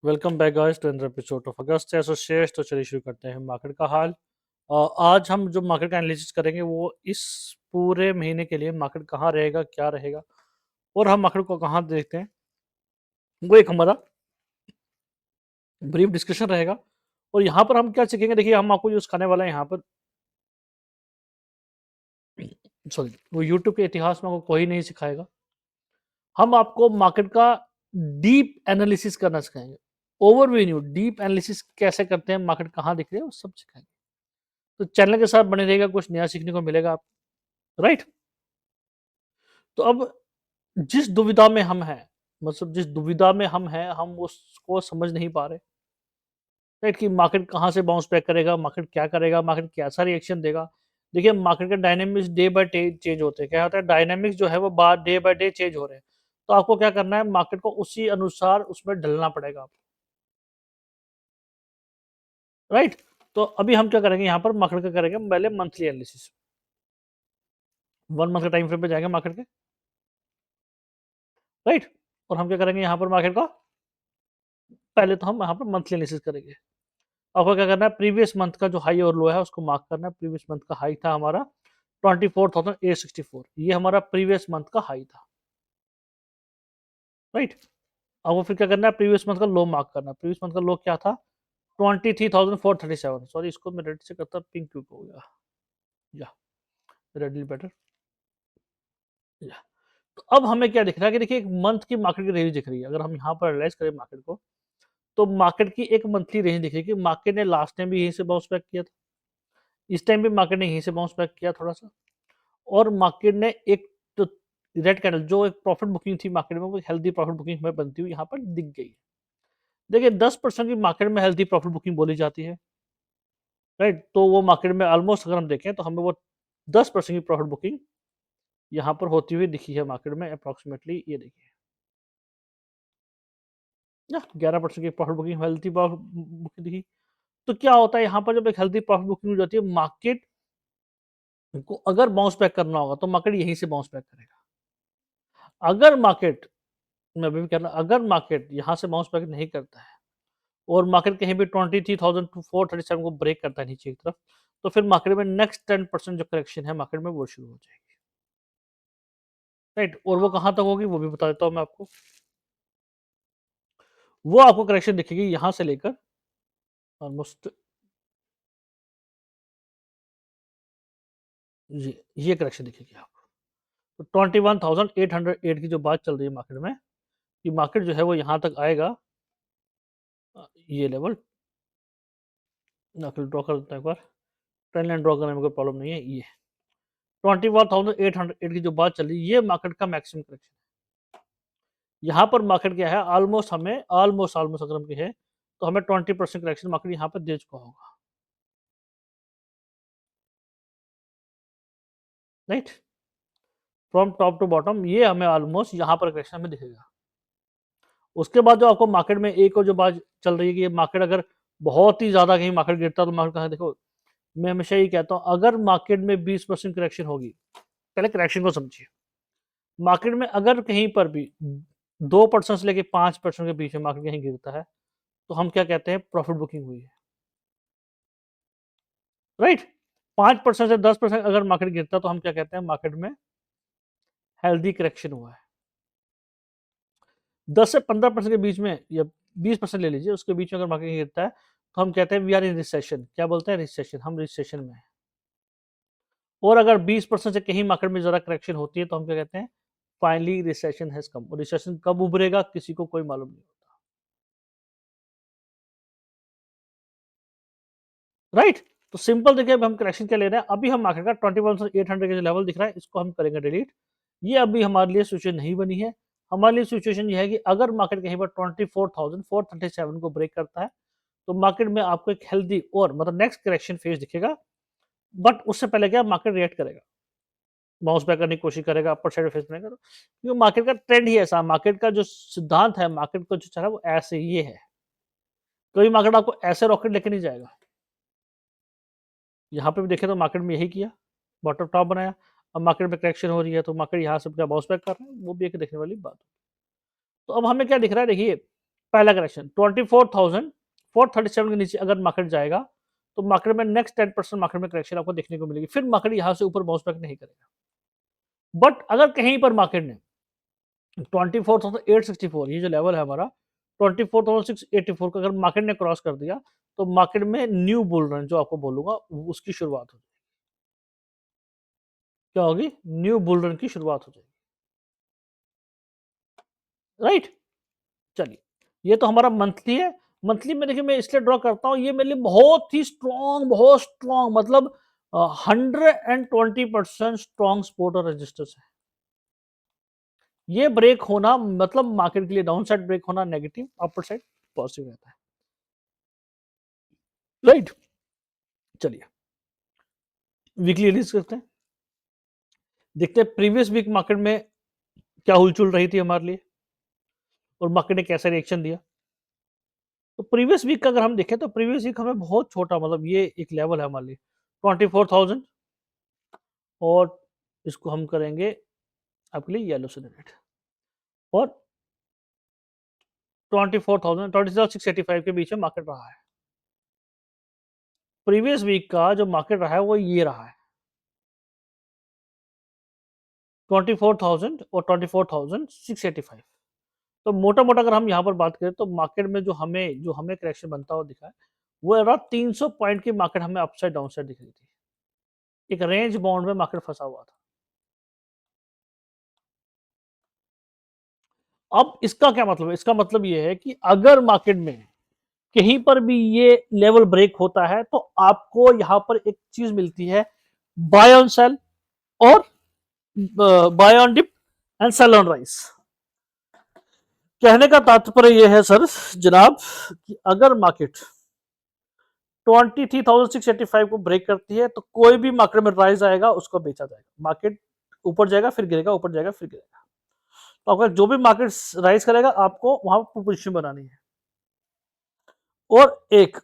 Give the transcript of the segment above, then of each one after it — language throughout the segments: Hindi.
Welcome back guys to another episode of August associates. तो चलिए शुरू करते हैं मार्केट का हाल। आज हम जो मार्केट का एनालिसिस करेंगे वो इस पूरे महीने के लिए मार्केट कहाँ रहेगा, क्या रहेगा और हम मार्केट को कहाँ देखते हैं, वो एक हमारा ब्रीफ डिस्कशन रहेगा। और यहाँ पर हम क्या सीखेंगे, देखिए हम आपको जो सिखाने वाला है यहाँ पर, सॉरी, वो यूट्यूब के इतिहास में आपको कोई नहीं सिखाएगा। हम आपको मार्केट का डीप एनालिसिस करना सिखाएंगे। ओवरव्यू, डीप एनालिसिस कैसे करते हैं, मार्केट कहाँ दिख रही है, वो सब सिखाएंगे। तो चैनल के साथ बने रहिएगा, कुछ नया सीखने को मिलेगा आपको। राइट। तो अब जिस दुविधा में हम हैं, मतलब जिस दुविधा में हम हैं, हम उसको समझ नहीं पा रहे। राइट, कि मार्केट कहाँ से बाउंस बैक करेगा, मार्केट क्या करेगा, मार्केट कैसा रिएक्शन देगा। देखिए मार्केट के dynamics day by day change होते हैं। क्या होता है, डायनेमिक्स जो है वो डे बाय डे चेंज हो रहे हैं। तो आपको क्या करना है, मार्केट को उसी अनुसार उसमें ढलना पड़ेगा आपको। राइट। तो अभी हम क्या करेंगे, यहाँ पर मार्केट का करेंगे पहले मंथली एनालिसिस। 1 मंथ के टाइम फ्रेम पे जाएंगे मार्केट के। राइट। और हम क्या करेंगे यहाँ पर मार्केट का, पहले तो हम यहाँ पर मंथली एनालिसिस करेंगे। आपको क्या करना है, प्रीवियस मंथ का जो हाई और लो है उसको मार्क करना है। प्रीवियस मंथ का हाई था हमारा 24,864, ये हमारा प्रीवियस मंथ का हाई था। राइट। अब वो फिर क्या करना है, प्रीवियस मंथ का लो मार्क करना है। प्रीवियस मंथ का लो क्या था, 23,437। सॉरी, इसको मैं रेड से करता, पिंक क्यों हो गया, या रेड बेटर, या। तो अब हमें क्या दिख रहा है कि देखिए एक मंथ की मार्केट की रेंज दिख रही है। अगर हम यहाँ पर एनालाइज करें मार्केट को, तो मार्केट की एक मंथली रेंज दिख रही है कि मार्केट ने लास्ट टाइम भी यहीं से बाउंस बैक किया था, इस टाइम भी मार्केट ने यहीं से बाउंस बैक किया थोड़ा सा। और मार्केट ने एक तो रेड कैंडल जो एक प्रॉफिट बुकिंग थी मार्केट में, वो हेल्दी प्रॉफिट बुकिंग हमें बनती हुई यहाँ पर दिख गई। देखिए 10% की मार्केट में हेल्दी प्रॉफिट बुकिंग बोली जाती है। राइट। तो वो मार्केट में ऑलमोस्ट अगर हम देखें तो हमें वो 10% की प्रॉफिट बुकिंग यहाँ पर होती हुई दिखी है मार्केट में अप्रोक्सीमेटली। ये देखिए ना, 11% की profit booking, healthy profit booking दिखी। तो क्या होता है यहाँ पर, जब एक हेल्दी प्रॉफिट बुकिंग हो जाती है, मार्केट को अगर बाउंस बैक करना होगा तो मार्केट यहीं से बाउंस बैक करेगा। अगर मार्केट, मैं अभी भी कह रहा हूं, अगर मार्केट यहाँ से बाउंस बैक नहीं करता है और मार्केट कहीं भी 23,437 को ब्रेक करता है नीचे की तरफ, तो फिर मार्केट में नेक्स्ट 10% जो करेक्शन है मार्केट में वो शुरू हो जाएगी। राइट। और वो कहां तक होगी वो भी बता देता हूं मैं आपको। वो आपको करेक्शन दिखेगी यहां से लेकर ऑलमोस्ट ये करेक्शन दिखेगी आपको। तो 21,808 की जो बात चल रही है मार्केट में, कि मार्केट जो है वो यहां तक आएगा। ये लेवल ड्रॉ कर देता है एक बार। ट्रेंड लाइन ड्रॉ करने में कोई प्रॉब्लम नहीं है। ये 21,808 की जो बात चल रही है, ये मार्केट का मैक्सिमम करेक्शन है। यहाँ पर मार्केट क्या है, ऑलमोस्ट हमें ऑलमोस्ट अगर हम कहें तो हमें 20% करेक्शन मार्केट यहाँ पर दे चुका होगा। Right. From top to bottom ये हमें ऑलमोस्ट यहाँ पर करेक्शन हमें दिखेगा। उसके बाद जो आपको मार्केट में एक और जो बात चल रही है कि मार्केट अगर बहुत ही ज्यादा कहीं मार्केट गिरता है तो मार्केट कहाँ, देखो मैं हमेशा ये कहता हूँ, अगर मार्केट में 20% करेक्शन होगी, पहले करेक्शन को समझिए। मार्केट में अगर कहीं पर भी 2% से लेके 5% के बीच में मार्केट कहीं गिरता है, तो हम क्या कहते हैं, प्रॉफिट बुकिंग हुई है। राइट। 5% से 10% अगर मार्केट गिरता है तो हम क्या कहते हैं, मार्केट में हेल्दी करेक्शन हुआ है। 10 से 15% के बीच में या 20% ले लीजिए, उसके बीच में अगर मार्केट गिरता है तो हम कहते हैं वी आर इन रिसेशन। क्या बोलते हैं, रिसेशन, हम रिसेशन में हैं। और अगर 20% से कहीं मार्केट में जरा करेक्शन होती है तो हम क्या कहते हैं, फाइनली रिसेशन हैज कम। और रिसेशन कब उभरेगा किसी को कोई मालूम नहीं होता। राइट। तो सिंपल देखिए, अब हम करेक्शन क्या ले रहे हैं, अभी हम मार्केट का 21,800 का जो लेवल दिख रहा है इसको हम करेंगे डिलीट। ये अभी हमारे लिए सिचुएशन नहीं बनी है। हमारे लिए सिचुएशन ये है कि अगर मार्केट कहीं पर 24,437 को ब्रेक करता है तो मार्केट में आपको एक हेल्दी और मतलब नेक्स्ट करेक्शन फेज दिखेगा। बट उससे पहले क्या, मार्केट रिएक्ट करेगा, बाउंस बैक करने की कोशिश करेगा, अपर साइड फेस बनेगा। क्योंकि मार्केट का ट्रेंड ही ऐसा, मार्केट का जो सिद्धांत है, मार्केट का जो चल रहा है वो ऐसे ही है। कभी मार्केट आपको ऐसे रॉकेट लेके नहीं जाएगा। यहाँ पे भी देखें तो मार्केट में यही किया, बॉटम टॉप बनाया। अब मार्केट में करेक्शन हो रही है तो मार्केट यहाँ से क्या बाउंस बैक कर रहा है, वो भी एक देखने वाली बात। तो अब हमें क्या दिख रहा है, देखिए पहला करेक्शन 24,437 के नीचे अगर मार्केट जाएगा तो मार्केट में नेक्स्ट 10% मार्केट में करेक्शन आपको देखने को मिलेगी, फिर मार्केट यहां से ऊपर बाउंस बैक नहीं करेगा। बट अगर कहीं पर मार्केट ने 24,864 ये जो लेवल है हमारा 24,684 का अगर मार्केट ने क्रॉस कर दिया तो मार्केट में न्यू बुल रन जो आपको बोलूंगा उसकी शुरुआत होगी। क्या होगी? न्यू बुल रन की शुरुआत हो जाएगी। राइट, चलिए ये तो हमारा मंथली है। मंथली में देखिए मैं इसलिए ड्रॉ करता हूं, ये मेरे लिए बहुत स्ट्रॉन्ग मतलब 120% स्ट्रॉन्ग सपोर्ट और रेजिस्टेंस है। ये ब्रेक होना मतलब मार्केट के लिए डाउन साइड ब्रेक होना नेगेटिव, अपर साइड पॉजिटिव रहता है। राइट, चलिए वीकली रिलीज करते हैं, देखते हैं प्रीवियस वीक मार्केट में क्या हुलचुल रही थी हमारे लिए और मार्केट ने कैसा रिएक्शन दिया। तो प्रीवियस वीक का अगर हम देखें तो प्रीवियस वीक हमें बहुत छोटा मतलब ये एक लेवल है हमारे लिए 24,000 और इसको हम करेंगे आपके लिए येलो से जनरेट और 24,685 के बीच में मार्केट रहा है। प्रीवियस वीक का जो मार्केट रहा है वो ये रहा है 24,000 और 24,685। तो मोटा मोटा अगर हम यहाँ पर बात करें तो मार्केट में जो हमें करेक्शन बनता हुआ दिखा है वो अराउंड 300 पॉइंट की मार्केट हमें अपसाइड डाउन साइड दिख रही थी, एक रेंज बाउंड में मार्केट फंसा हुआ था। अब इसका क्या मतलब है? इसका मतलब ये है कि अगर मार्केट में कहीं पर भी ये लेवल ब्रेक होता है तो आपको यहां पर एक चीज मिलती है, बाय ऑन सेल और buy on dip and sell on rise. कहने का तात्पर्य यह है सर जनाब कि अगर मार्केट 23,685 को ब्रेक करती है तो कोई भी मार्केट में राइज आएगा उसको बेचा जाएगा, मार्केट ऊपर जाएगा फिर गिरेगा, ऊपर जाएगा फिर गिरेगा। तो अगर जो भी मार्केट राइज करेगा आपको वहां पोजीशन बनानी है। और एक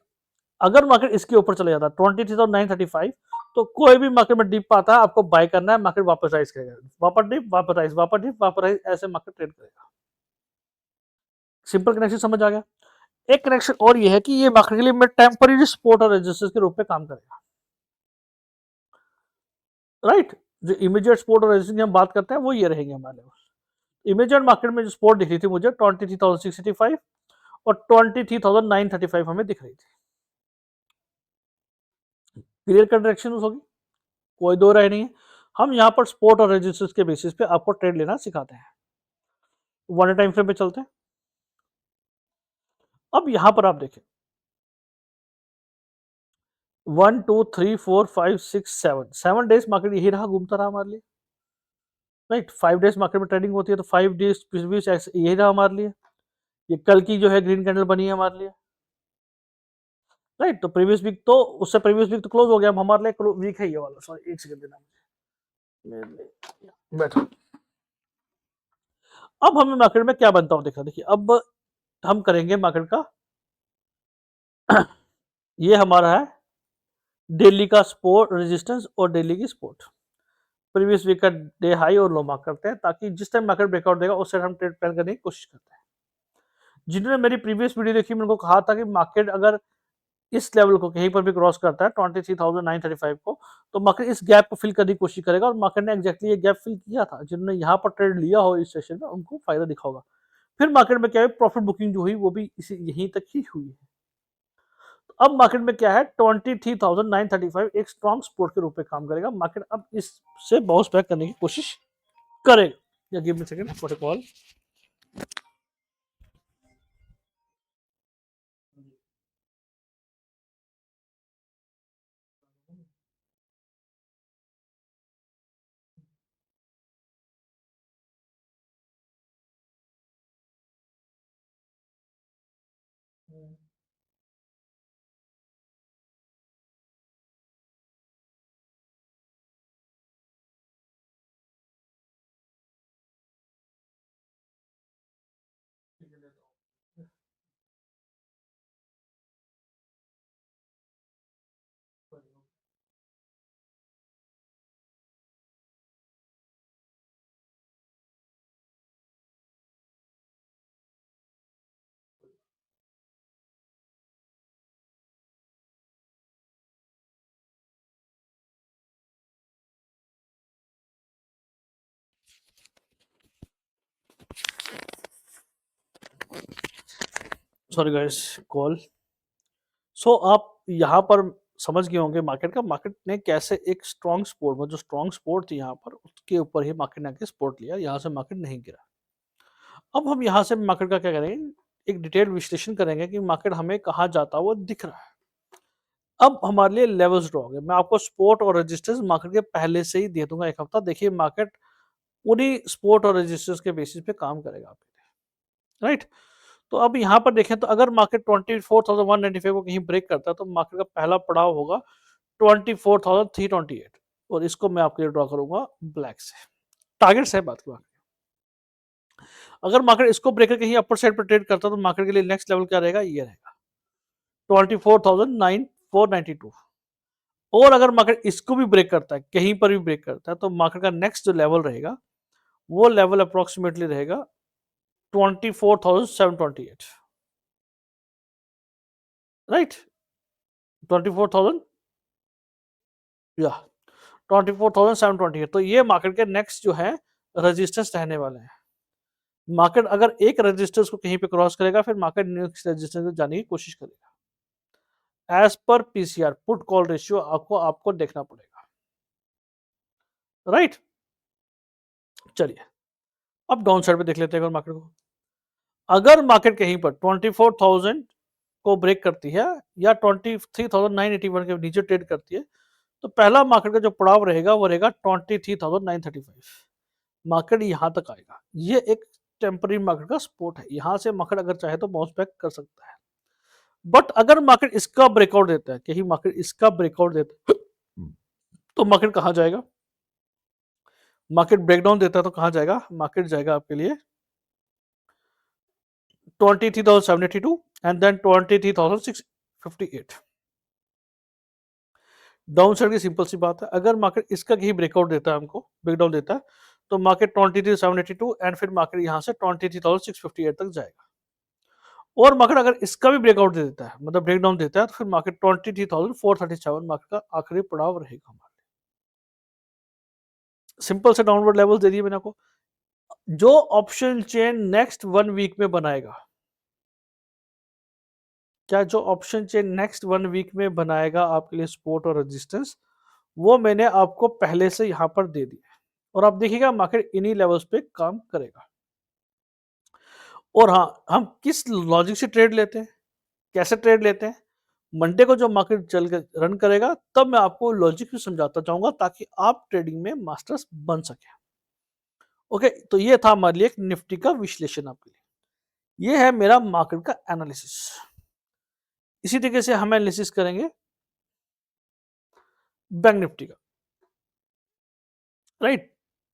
अगर मार्केट इसके ऊपर चले जाता है 23,935 तो कोई भी मार्केट में डिप आता है आपको बाय करना है, मार्केट वापस राइज करेगा, वापस डिप वापस राइज, वापस डिप वापस राइज, ऐसे मार्केट ट्रेड करेगा। सिंपल कनेक्शन समझ आ गया। एक कनेक्शन और ये है कि ये मार्केट के लिए में टेम्पररी सपोर्ट और रेजिस्टेंस के रूप में काम करेगा। राइट, जो इमीडिएट सपोर्ट और रेजिस्टेंस की हम बात करते हैं वो ये रहेंगे हमारे लेवल। इमीडिएट मार्केट में जो सपोर्ट दिख रही थी मुझे 23,685 और 23,935 हमें दिख रही थी। क्लियर कट डायरेक्शन होगी, कोई दो राय नहीं है। हम यहाँ पर सपोर्ट और रेजिस्टेंस के बेसिस पे आपको ट्रेड लेना सिखाते हैं। वन टाइम फ्रेम पे चलते हैं। अब यहां पर आप देखें 1 2 3 4 5 6 7 डेज मार्केट यही रहा, घूमता रहा हमारे लिए। राइट, 5 डेज मार्केट में ट्रेडिंग होती है तो 5 डेज यही रहा हमारे लिए। ये कल की जो है ग्रीन कैंडल बनी है हमारे लिए। राइट, तो प्रीवियस वीक तो उससे प्रीवियस वीक तो क्लोज हो गया, अब हमारे लिए वीक है ये वाला। सॉरी एक सेकंड देना मुझे, बैठो। अब हमें मार्केट में क्या बनता हूं देखा, देखिए अब हम करेंगे मार्केट का ये हमारा है डेली का सपोर्ट रेजिस्टेंस और डेली की सपोर्ट। प्रीवियस वीक का डे हाई और लो मार्क करते हैं ताकि जिस टाइम मार्केट ब्रेकआउट देगा उस टाइम हम ट्रेड प्लान करने की कोशिश करते हैं। जिन्होंने मेरी प्रीवियस वीडियो देखी मैंने कहा था कि मार्केट अगर इस लेवल को कहीं पर भी क्रॉस करता है 23,935 को तो मार्केट इस गैप को फिल करने की कोशिश करेगा और मार्केट ने एक्जैक्टली ये गैप फिल किया था। जिन्होंने यहाँ पर ट्रेड लिया हो इस सेशन में उनको फायदा दिखा होगा। फिर मार्केट में क्या है, प्रॉफिट बुकिंग जो हुई वो भी इसी यहीं तक ही हुई है। तो अब मार्केट में क्या है 23,935 एक स्ट्रॉन्ग सपोर्ट के रूप में काम करेगा। मार्केट अब इससे बाउंस बैक करने की कोशिश करेगा। Give me second for a call. Sorry guys, call. So आप यहाँ पर समझ गए होंगे मार्केट ने कैसे एक स्ट्रॉन्ग सपोर्ट, जो स्ट्रॉन्ग सपोर्ट थी यहाँ पर, उसके ऊपर ही मार्केट ने आके सपोर्ट लिया, यहाँ से मार्केट नहीं गिरा। अब हम यहाँ से मार्केट का क्या करेंगे, एक डिटेल विश्लेषण करेंगे कि मार्केट हमें कहाँ जाता हुआ दिख रहा है। अब हमारे लिए लेवल्स ड्रॉ होंगे, मैं आपको सपोर्ट और रेजिस्टेंस मार्केट के पहले से ही दे दूंगा एक हफ्ता। देखिए मार्केट उन्हीं सपोर्ट और रेजिस्टेंस के बेसिस पे काम करेगा आपके लिए, राइट। तो अब यहाँ पर देखें तो अगर मार्केट 24,195 को कहीं ब्रेक करता है तो मार्केट का पहला पड़ाव होगा 24,328, और इसको मैं आपके लिए ड्रॉ करूंगा ब्लैक से। टारगेट है बात की बात। अगर मार्केट इसको ब्रेक करके कहीं अपर साइड पर ट्रेड करता है तो मार्केट के लिए नेक्स्ट लेवल क्या रहेगा, ये रहेगा 24,492। और अगर मार्केट इसको भी ब्रेक करता है, कहीं पर भी ब्रेक करता है, तो मार्केट का नेक्स्ट जो लेवल रहेगा वो लेवल अप्रोक्सीमेटली रहेगा 24,728, राइट। 24,000 या 24,728, तो ये मार्केट के नेक्स्ट जो है रेजिस्टेंस रहने वाले हैं। मार्केट अगर एक रेजिस्टेंस को कहीं पे क्रॉस करेगा, फिर मार्केट नेक्स्ट रेजिस्टेंस में जाने की कोशिश करेगा। As per PCR, put call ratio आपको देखना पड़ेगा, राइट। चलिए अब डाउन साइड पे देख लेते हैं मार्केट को। अगर मार्केट कहीं पर 24,000 को ब्रेक करती है या 23,981 के नीचे ट्रेड करती है, तो पहला मार्केट का जो पड़ाव रहेगा वो रहेगा 23,935। मार्केट यहां तक आएगा, ये एक टेम्पररी मार्केट का सपोर्ट है। यहां से मार्केट अगर चाहे तो बाउंस बैक कर सकता है। बट अगर मार्केट इसका ब्रेकआउट देता है, कहीं मार्केट इसका ब्रेकआउट देता है, तो मार्केट कहां जाएगा, मार्केट ब्रेकडाउन देता है तो कहां जाएगा, मार्केट जाएगा आपके लिए 23,782 एंड देन 23,658। डाउन साइड की सिंपल सी बात है, अगर मार्केट इसका कहीं ब्रेकआउट देता है, हमको ब्रेकडाउन देता है, तो मार्केट 23,782 एंड फिर मार्केट यहां से 23,658 तक जाएगा। और मार्केट अगर इसका भी ब्रेकआउट दे देता है, मतलब ब्रेकडाउन देता है, तो फिर मार्केट 23,437 मार्केट का आखिरी पड़ाव रहेगा हमारे। सिंपल से डाउनवर्ड लेवल दे दिए मैंने आपको। जो ऑप्शन चेन नेक्स्ट 1 वीक में बनाएगा, क्या जो ऑप्शन चेन नेक्स्ट 1 वीक में बनाएगा आपके लिए सपोर्ट और रेजिस्टेंस, वो मैंने आपको पहले से यहां पर दे दिया है। और आप देखिएगा मार्केट इन्हीं लेवल्स पे काम करेगा। और हाँ, हम किस लॉजिक से ट्रेड लेते हैं, कैसे ट्रेड लेते हैं, मंडे को जो मार्केट चल के रन करेगा तब मैं आपको लॉजिक भी समझाता जाऊंगा, ताकि आप ट्रेडिंग में मास्टर्स बन सके। ओके, तो ये था हमारे लिए एक निफ्टी का विश्लेषण आपके लिए। ये है मेरा मार्केट का एनालिसिस। इसी तरीके से हम एनालिसिस करेंगे बैंक निफ्टी का, राइट।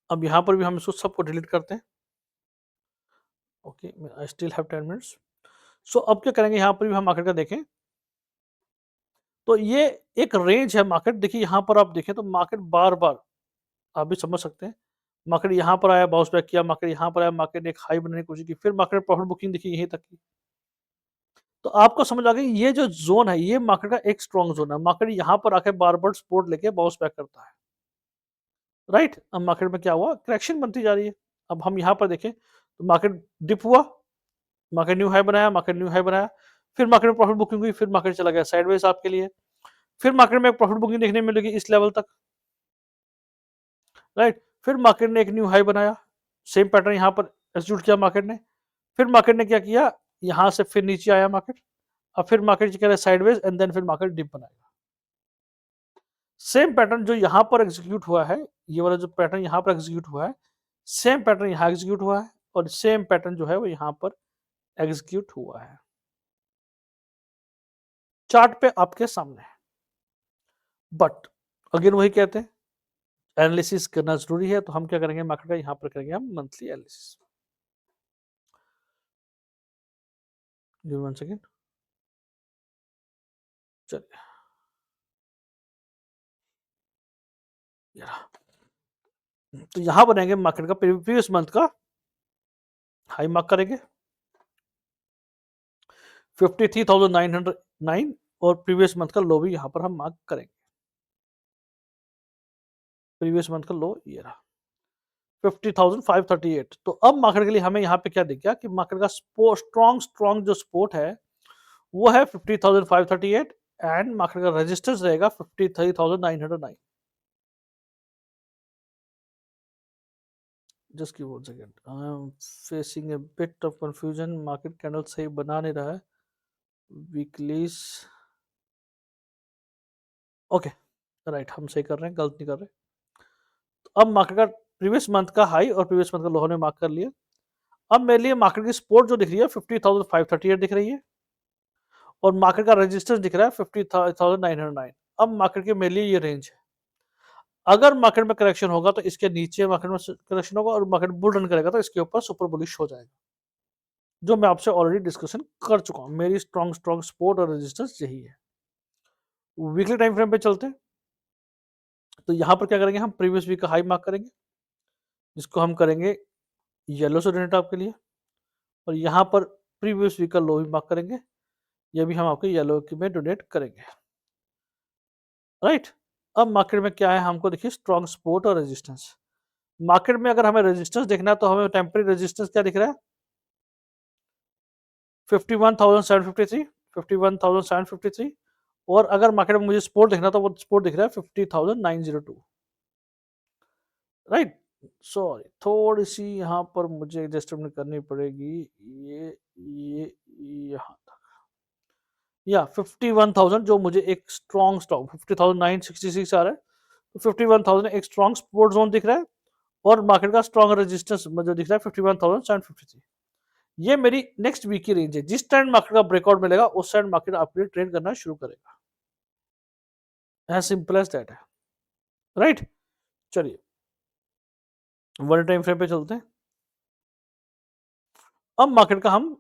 अब यहां पर भी हम इसको सबको डिलीट करते हैं। Okay, I still have 10 minutes. So अब क्या करेंगे, यहां पर भी हम मार्केट का देखें तो ये एक रेंज है मार्केट। देखिए यहां पर आप देखें तो मार्केट बार बार, आप भी समझ सकते हैं, मार्केट यहां पर आया, बाउंस बैक किया, मार्केट यहां पर आया, मार्केट ने एक हाई बनाने की कोशिश की, फिर मार्केट प्रॉफिट बुकिंग देखिए यहीं तक की। तो आपको समझ आ गई ये जो जोन है ये मार्केट का एक स्ट्रॉन्ग जोन है। मार्केट यहां पर आके बार बार सपोर्ट लेके बाउंस बैक करता है, राइट। अब मार्केट में क्या हुआ, करेक्शन बनती जा रही है। अब हम यहां पर देखें तो मार्केट डिप हुआ, मार्केट न्यू हाई बनाया, मार्केट न्यू हाई बनाया, फिर मार्केट में प्रॉफिट बुकिंग हुई, फिर मार्केट चला गया साइडवेज आपके लिए, फिर मार्केट में प्रॉफिट बुकिंग देखने मिलेगी इस लेवल तक, राइट। फिर मार्केट ने एक न्यू हाई बनाया, सेम पैटर्न यहां पर एग्जीक्यूट किया मार्केट ने, फिर मार्केट ने क्या किया, यहां से फिर नीचे आया मार्केट, अब फिर मार्केट कह रहा है साइडवेज एंड देन फिर मार्केट डिप बनाएगा। सेम पैटर्न जो यहां पर एग्जीक्यूट हुआ है, ये वाला जो पैटर्न यहां पर एग्जीक्यूट हुआ है, सेम पैटर्न यहां एग्जीक्यूट हुआ है, और सेम पैटर्न जो है वो यहां पर एग्जीक्यूट हुआ है, चार्ट पे आपके सामने है। बट अगेन वही कहते हैं, एनालिसिस करना जरूरी है, तो हम क्या करेंगे मार्केट का, यहां पर करेंगे हम monthly analysis. Give one second, चलिए तो यहां बनाएंगे मार्केट का प्रीवियस मंथ का हाई मार्क करेंगे 53,909, और प्रीवियस मंथ का लो भी यहां पर हम मार्क करेंगे। प्रीवियस मंथ का लो ये रहा 50,538। तो अब मार्केट के लिए हमें यहाँ पे क्या दिख गया कि मार्केट का स्ट्रॉन्ग जो सपोर्ट है वो है 50,538 एंड मार्केट का रेजिस्टेंस रहेगा 53,909. Just give 1 second, I am facing A bit of confusion. Market candle सही बना नहीं रहा है. वीकलीज ओके राइट, हम सही कर रहे हैं, गलत नहीं कर रहे. तो अब मार्केट का प्रीवियस मंथ का हाई और प्रीवियस मंथ का लो ने मार्क कर लिया. अब मेरे लिए मार्केट की सपोर्ट जो दिख रही है 50,538 दिख रही है और मार्केट का रेजिस्टेंस दिख रहा है 50,909. अब मार्केट की मेरे लिए ये रेंज है. अगर मार्केट में करेक्शन होगा तो इसके नीचे मार्केट में करेक्शन होगा और मार्केट बुल रन करेगा तो इसके ऊपर सुपर बुलिश हो जाएगा, जो मैं आपसे ऑलरेडी डिस्कशन कर चुका हूं. मेरी स्ट्रॉन्ग सपोर्ट और रेजिस्टेंस यही है. वीकली टाइम फ्रेम पे चलते हैं. तो यहां पर क्या करेंगे, हम प्रीवियस वीक का हाई मार्क करेंगे जिसको हम करेंगे येलो से डोनेट आपके लिए, और यहाँ पर प्रीवियस वीक का लो भी मार्क करेंगे, ये भी हम आपके येलो में डोनेट करेंगे. राइट. अब मार्केट में क्या है, हमको देखिए स्ट्रॉन्ग सपोर्ट और रेजिस्टेंस. मार्केट में अगर हमें रेजिस्टेंस देखना है तो हमें टेम्परेरी रेजिस्टेंस क्या दिख रहा है, 51,753, 51,753. और अगर मार्केट में मुझे सपोर्ट देखना तो वो सपोर्ट दिख रहा है 50,902. राइट. सॉरी, थोड़ी सी यहाँ पर मुझे एडजस्टमेंट करनी पड़ेगी. ये यहाँ या 51,000 जो मुझे एक स्ट्रॉन्ग स्टॉक 50,966 आ रहा है, तो 51,000 एक स्ट्रॉन्ग सपोर्ट जोन दिख रहा है और मार्केट का स्ट्रॉन्ग रेजिस्टेंस जो दिख रहा है 51,753. ये मेरी नेक्स्ट वीक की रेंज है. जिस टाइम मार्केट का ब्रेकआउट मिलेगा उस टाइम मार्केट आपके लिए ट्रेड करना शुरू करेगा. एज सिंपल एज दैट है. राइट. चलिए वन टाइम फ्रेम पे चलते हैं. अब मार्केट का हम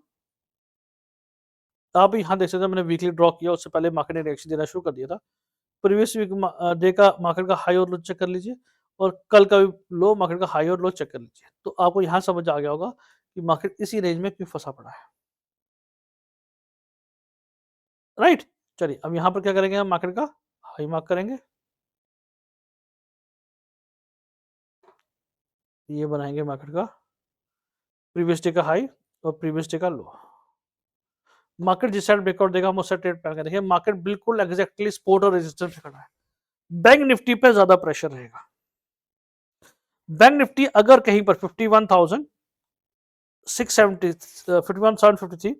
आप यहाँ देख सकते हैं, मैंने वीकली ड्रॉ किया, उससे पहले मार्केट ने रिएक्शन देना शुरू कर दिया था. प्रीवियस वीक डे का मार्केट का हाई और लो चेक कर लीजिए और कल का लो मार्केट का हाई और लो चेक कर लीजिए. तो आपको यहाँ समझ आ गया होगा कि मार्केट इसी रेंज में क्यों फंसा पड़ा है. राइट. चलिए अब यहाँ पर क्या करेंगे, हम मार्केट का हाई मार्क करेंगे, ये बनाएंगे मार्केट का प्रीवियस डे का हाई और प्रीवियस डे का लो. मार्केट जिस साइड ब्रेकआउट देगा हम उस साइड ट्रेड प्लान करेंगे. मार्केट बिल्कुल एग्जैक्टली सपोर्ट और रेजिस्टेंस पे खड़ा है. बैंक निफ्टी पे ज्यादा प्रेशर रहेगा. बैंक निफ्टी अगर कहीं पर 51,670 51,753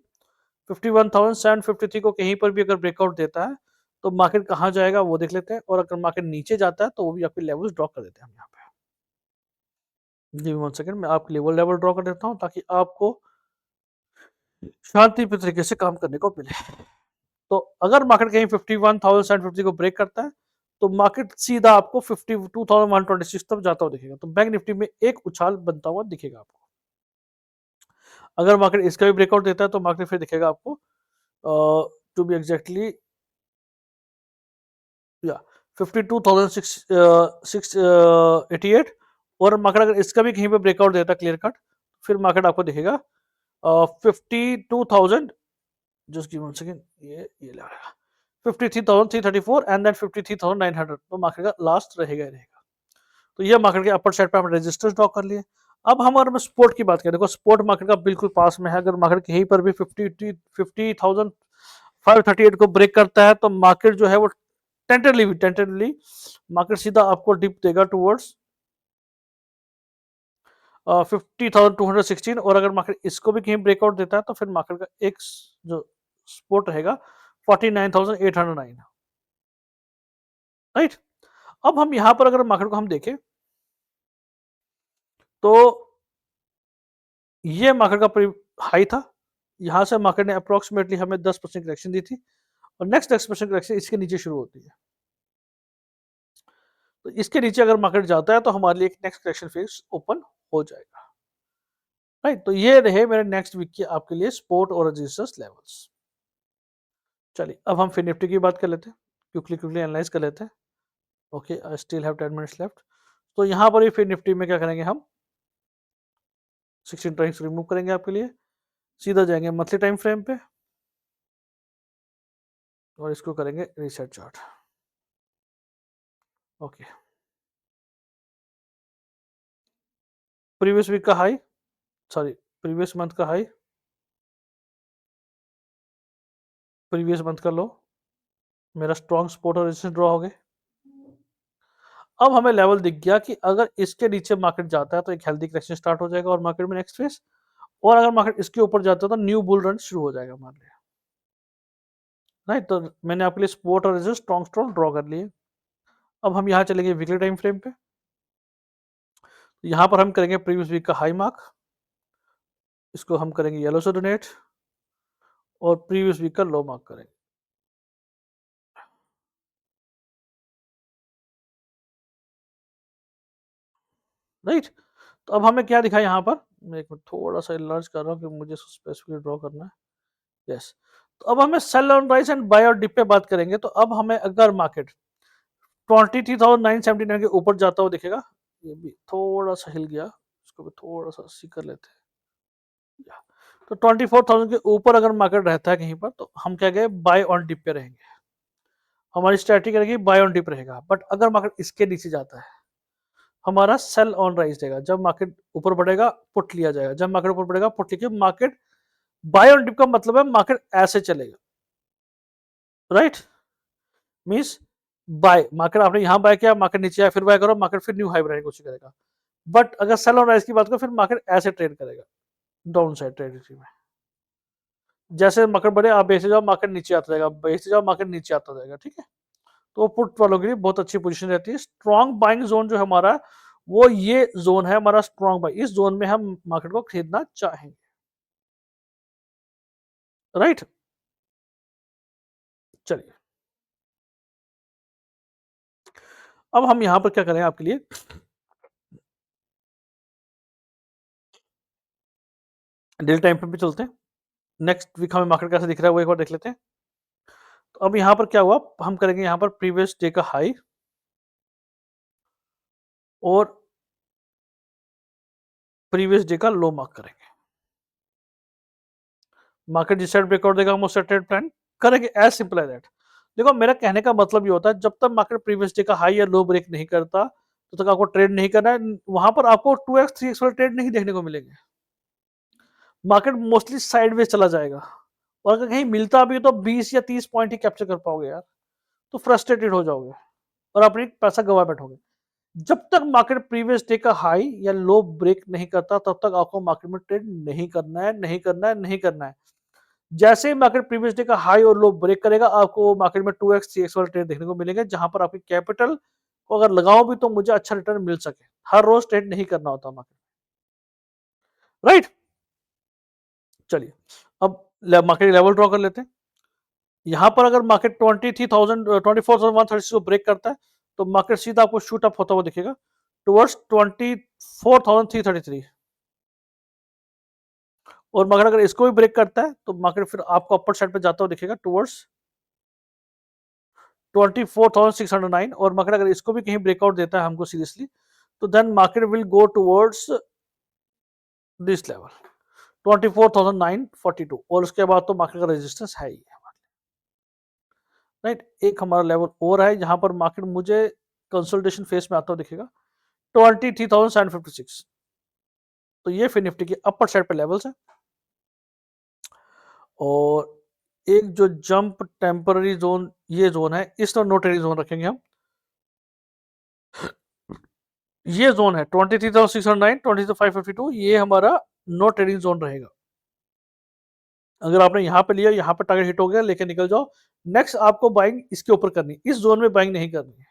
51,753 को कहीं पर भी अगर ब्रेकआउट देता है तो मार्केट कहां जाएगा वो देख लेते हैं. और अगर मार्केट नीचे जाता है तो वो भी आपके लेवल्स ड्रॉ कर देते हैं. हम यहाँ पे जी 1 सेकंड, मैं आपके लेवल ड्रॉ कर देता हूँ ताकि आपको शांति तरीके से काम करने को मिले. तो अगर मार्केट कहीं 51,750 को ब्रेक करता है तो मार्केट सीधा आपको 52,126 तक जाता हुआ दिखेगा. तो बैंक निफ्टी में एक उछाल बनता हुआ दिखेगा आपको. अगर मार्केट इसका भी ब्रेकआउट देता है तो मार्केट फिर दिखेगा आपको टू बी एग्जैक्टली या 52,688. और मार्केट अगर इसका भी कहीं पे ब्रेकआउट देता है क्लियर कट, फिर मार्केट आपको दिखेगा 52,000. जस्ट गिव 1 सेकंड, ये लगेगा 53,334 एंड देन 53,900. तो मार्केट का लास्ट रहेगा ही रहेगा. तो ये मार्केट के अपर साइड पे हमने रेजिस्टेंस ड्रॉ कर लिए. अब हम अगर स्पोर्ट की बात करें, देखो स्पोर्ट मार्केट का बिल्कुल पास में है. अगर मार्केट कहीं पर भी 50,538 को ब्रेक करता है तो मार्केट जो है वो टेंटेटिवली मार्केट सीधा आपको डिप देगा टूवर्ड्स 50,216. और अगर मार्केट इसको भी कहीं ब्रेकआउट देता है तो फिर मार्केट का एक जो सपोर्ट रहेगा 49,809. राइट. अब हम यहां पर अगर मार्केट को हम देखें तो ये मार्केट का हाई था. यहां से मार्केट ने अप्रोक्सीमेटली हमें 10% करेक्शन दी थी और नेक्स्ट 10% करेक्शन इसके नीचे शुरू होती है. तो इसके नीचे अगर मार्केट जाता है तो हमारे लिए एक नेक्स्ट करेक्शन फेज ओपन हो जाएगा. राइट. तो ये रहे मेरे नेक्स्ट वीक के आपके लिए सपोर्ट और रेजिस्टेंस लेवल्स. चलिए अब हम फिर निफ्टी की बात कर लेते हैं, क्विकली एनालाइज कर लेते हैं. Okay, I still have 10 minutes left. तो यहाँ पर भी फिर निफ्टी में क्या करेंगे, हम 16 ट्राइंग्स रिमूव करेंगे आपके लिए, सीधा जाएंगे मंथली टाइम फ्रेम पे और इसको करेंगे reset chart. Okay, previous week का हाई, सॉरी प्रीवियस मंथ का हाई, प्रीवियस मंथ का लो, मेरा स्ट्रॉन्ग सपोर्ट और रेजिस्टेंस ड्रॉ हो गए। अब हमें लेवल दिख गया कि अगर इसके नीचे मार्केट जाता है तो एक हेल्दी करेक्शन स्टार्ट हो जाएगा और मार्केट में नेक्स्ट फेज, और अगर मार्केट इसके ऊपर जाता है तो न्यू बुल रन शुरू हो जाएगा मान लिया, राइट। तो मैंने आपके लिए सपोर्ट और रेजिस्टेंस स्ट्रॉन्ग स्ट्रॉन्ग ड्रॉ कर लिए। अब हम यहाँ चलेंगे वीकली टाइम फ्रेम पे, यहाँ पर हम करेंगे प्रीवियस वीक का हाई मार्क, इसको हम करेंगे येलो से डोनेट और प्रीवियस वीक का लो मार्क करेंगे, राइट। तो अब हमें क्या दिखा यहाँ पर, मैं एक मिनट थोड़ा सा इनलार्ज कर रहा हूँ कि मुझे स्पेसिफिकली ड्रॉ करना है। यस, तो अब हमें sell on rise and buy और डिप पे बात करेंगे। तो अब हमें अगर मार्केट 23,979 के ऊपर जाता हुआ दिखेगा, ये भी थोड़ा सा हिल गया, इसको भी थोड़ा सा सी कर लेते हैं। तो 24,000 के ऊपर अगर मार्केट रहता है कहीं पर तो हम क्या गए, बाय ऑन डिप पे रहेंगे, हमारी स्ट्रैटेजी रहेगी बाय ऑन डिप रहेगा। बट अगर मार्केट इसके नीचे जाता है हमारा सेल ऑन राइज रहेगा, जब मार्केट ऊपर बढ़ेगा पुट लिया जाएगा, जब मार्केट ऊपर बढ़ेगा पुट लिखिए। मार्केट बाय ऑन डिप का मतलब है मार्केट ऐसे चलेगा, राइट। मींस बाय, मार्केट आपने यहां बाय किया, मार्केट नीचे आया फिर बाय करो, मार्केट फिर न्यू हाई बनाने की कोशिश करेगा। बट अगर सेल ऑन राइज की बात करो फिर मार्केट ऐसे ट्रेड करेगा, डाउन साइड ट्रेडिंग में। जैसे मार्केट बढ़े आप बेचते जाओ, मार्केट नीचे आता जाएगा, बेचते जाओ, मार्केट नीचे आता जाएगा, ठीक है। तो पुट वालों के लिए बहुत अच्छी पोजीशन रहती है। स्ट्रॉन्ग बाइंग जोन जो हमारा है वो ये जोन है हमारा स्ट्रॉन्ग बाइंग, इस जोन में हम मार्केट को खरीदना चाहेंगे, राइट। चलिए अब हम यहां पर क्या करें आपके लिए, डेली टाइम फ्रेम पे चलते हैं। नेक्स्ट वीक हमें मार्केट कैसे दिख रहा है वो एक बार देख लेते हैं। तो अब यहाँ पर क्या हुआ, हम करेंगे यहाँ पर प्रीवियस डे का हाई और प्रीवियस डे का लो मार्क करेंगे। मार्केट जिस साइड ब्रेकआउट देगा हम उस साइड ट्रेड प्लान करेंगे, एज सिंपल एज दैट। देखो मेरा कहने का मतलब ये होता है जब तक मार्केट प्रीवियस डे का हाई या लो ब्रेक नहीं करता तो तक आपको ट्रेड नहीं करना है। वहां पर आपको 2x 3x वाले ट्रेड नहीं देखने को मिलेंगे, मार्केट मोस्टली साइडवेज चला जाएगा। और अगर कहीं मिलता भी है तो 20 या 30 पॉइंट ही कैप्चर कर पाओगे यार, तो फ्रस्ट्रेटेड हो जाओगे और अपनी पैसा गवा बैठोगे। जब तक मार्केट प्रीवियस डे का हाई या लो ब्रेक नहीं करता तब तक आपको मार्केट में ट्रेड नहीं करना है, नहीं करना है, नहीं करना है। जैसे ही मार्केट प्रीवियस डे का हाई और लो ब्रेक करेगा आपको मार्केट में 2x 3x वाले ट्रेड देखने को मिलेंगे, जहां पर आपकी कैपिटल को अगर लगाओ भी तो मुझे अच्छा रिटर्न मिल सके। हर रोज ट्रेड नहीं करना होता मार्केट, राइट। चलिए अब मार्केट लेवल ड्रॉ कर लेते हैं। यहां पर अगर मार्केट 24,136 को ब्रेक करता है तो मार्केट सीधा आपको शूट अप होता हुआ दिखेगा टुवर्ड्स 24,333। और मगर अगर इसको भी ब्रेक करता है तो मार्केट फिर आपको अपर साइड पे जाता हुआ दिखेगा टुवर्ड्स 24,609। और मगर अगर इसको भी कहीं ब्रेकआउट देता है हमको सीरियसली तो then market will go towards this level 24,942। और उसके बाद तो मार्केट का रेजिस्टेंस है ही, राइट। एक हमारा लेवल और है जहां पर मार्केट मुझे कंसोलिडेशन फेस में आता हुआ दिखेगा 23,756। तो ये फिर निफ्टी की अपर साइड पे लेवल्स है। और एक जो जंप टेम्पररी जोन ये जोन है, इस तरह नो ट्रेडिंग जोन रखेंगे हम। ये जोन है 23,609 23,552, ये हमारा नो ट्रेडिंग जोन रहेगा। अगर आपने यहाँ पे लिया, यहाँ पे टारगेट हिट हो गया, लेके निकल जाओ। नेक्स्ट आपको बाइंग इसके ऊपर करनी, इस जोन में बाइंग नहीं करनी है,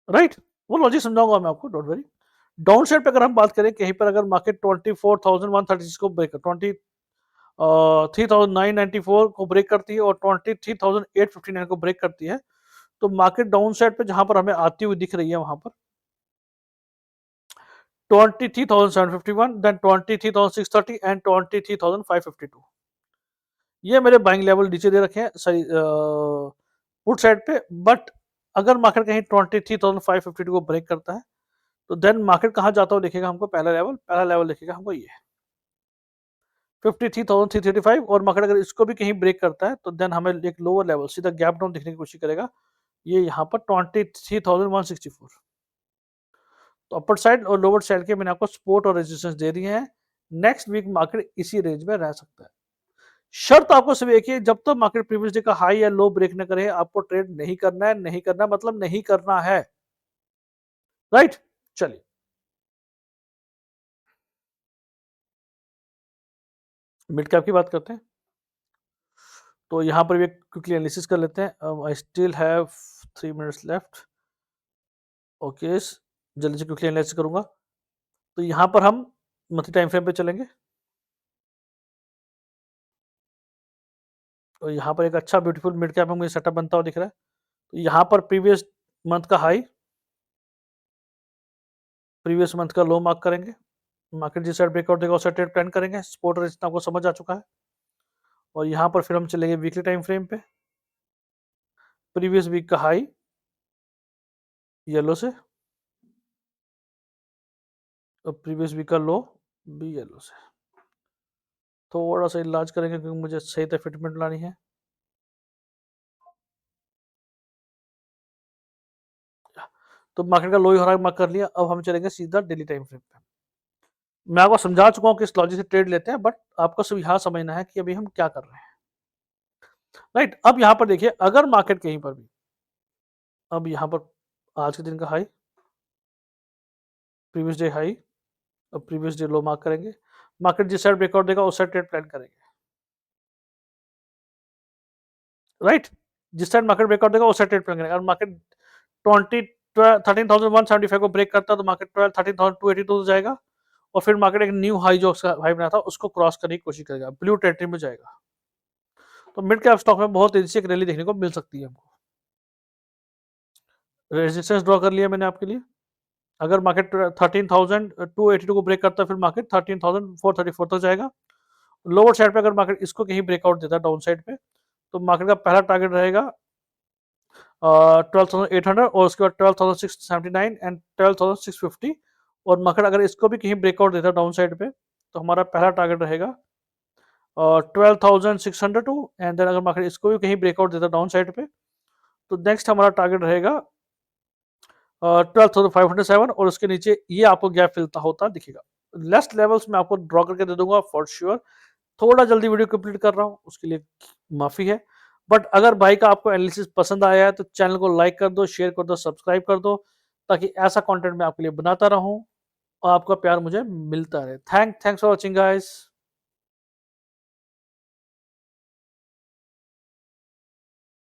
राइट। वो लॉजिक समझाऊंगा मैं आपको, डोंट वरी। डाउन साइड पे अगर हम बात करें कहीं पर अगर मार्केट 24,136 को ब्रेक 23,994 को ब्रेक करती है और 23,859 को ब्रेक करती है तो मार्केट डाउन साइड पे जहां पर हमें आती हुई दिख रही है वहां पर 23,751, देन 23,630 एंड 23,552। ये मेरे बाइंग लेवल नीचे दे रखे हैं सही पुट साइड पे। बट अगर मार्केट कहीं 23,552 को ब्रेक करता है तो देन मार्केट कहां जाता हुआ दिखेगा हमको, पहला लेवल दिखेगा हमको ये 53,335। और मार्केट अगर इसको भी कहीं ब्रेक करता है तो देन हमें एक लोअर लेवल सीधा गैप डाउन दिखने की कोशिश करेगा, ये यहाँ पर 23,164। तो अपर साइड और लोअर साइड के मैंने आपको सपोर्ट और रेजिस्टेंस दे दिए हैं। नेक्स्ट वीक मार्केट इसी रेंज में रह सकता है। शर्त आपको सिर्फ एक ही है, जब तक मार्केट प्रीवियस डे का हाई या लो ब्रेक न करे आपको ट्रेड नहीं करना है। नहीं करना मतलब नहीं करना है, राइट। चलिए मिड कैप की बात करते हैं। तो यहां पर भी क्विकली एनालिसिस कर लेते हैं। आई still have 3 minutes left. Okay, जल्दी से क्विकली एनालिसिस करूंगा। तो यहां पर हम मंथली टाइम फ्रेम पे चलेंगे। तो यहाँ पर एक अच्छा ब्यूटीफुल मिड कैप में मुझे सेटअप बनता हुआ दिख रहा है। तो यहाँ पर प्रीवियस मंथ का हाई, प्रीवियस मंथ का लो मार्क करेंगे। मार्केट जिस साइड ब्रेकआउट देगा उस साइड ट्रेड प्लान करेंगे। सपोर्ट रेजिस्टेंस आपको समझ आ चुका है। और यहाँ पर फिर हम चलेंगे वीकली टाइम फ्रेम पे। प्रीवियस वीक का हाई येलो से और प्रीवियस वीक का लो भी येलो से। थोड़ा सा इलाज करेंगे क्योंकि मुझे सही तरह फिटमेंट लानी है। तो मार्केट का लो ही हरा मार्क कर लिया। अब हम चलेंगे सीधा डेली टाइम फ्रेम पे। मैं आपको समझा चुका हूँ किस लॉजिक से ट्रेड लेते हैं, बट आपको सिर्फ यहाँ समझना है कि अभी हम क्या कर रहे हैं, राइट। अब यहाँ पर देखिए, अगर मार्केट कहीं पर भी, अब यहाँ पर आज के दिन का हाई, प्रीवियस डे हाई और प्रीवियस डे लो मार्क करेंगे। मार्केट जिस साइड ब्रेकआउट देगा उस साइड ट्रेड प्लान करेंगे, राइट। जिस साइड मार्केट ब्रेकआउट देगा उस साइड ट्रेड प्लान करेंगे। और मार्केट 13,175 को ब्रेक करता है तो मार्केट 13,282 जाएगा और फिर मार्केट एक न्यू हाई जो हाई बना था उसको क्रॉस करने की कोशिश करेगा, ब्लू टेरिटरी में जाएगा। तो मिड कैप स्टॉक में बहुत तेजी से एक रैली देखने को मिल सकती है हमको। रेजिस्टेंस ड्रॉ कर लिया मैंने आपके लिए। अगर मार्केट 13,282 को ब्रेक करता है फिर मार्केट 13,434 तक जाएगा। लोअर साइड पे अगर मार्केट इसको कहीं ब्रेकआउट देता है डाउन साइड पे तो मार्केट का पहला टारगेट रहेगा 12,800 और उसके बाद 12,679 एंड 12,650। और मार्केट अगर इसको भी कहीं ब्रेकआउट देता है डाउन साइड पे तो हमारा पहला टारगेट रहेगा 12,600 टू, एंड देन अगर मार्केट इसको भी कहीं ब्रेकआउट देता है डाउन साइड पे तो नेक्स्ट हमारा टारगेट रहेगा 12,507 और उसके नीचे ये आपको गैप फिलता होता दिखेगा। लेस्ट लेवल्स में आपको ड्रॉ करके दे दूंगा फॉर श्योर। थोड़ा जल्दी वीडियो कंप्लीट कर रहा हूँ उसके लिए माफी है। बट अगर भाई का आपको एनालिसिस पसंद आया है तो चैनल को लाइक कर दो, शेयर कर दो, सब्सक्राइब कर दो ताकि ऐसा कंटेंट मैं आपके लिए बनाता रहूं और आपका प्यार मुझे मिलता रहे। Thanks for watching guys.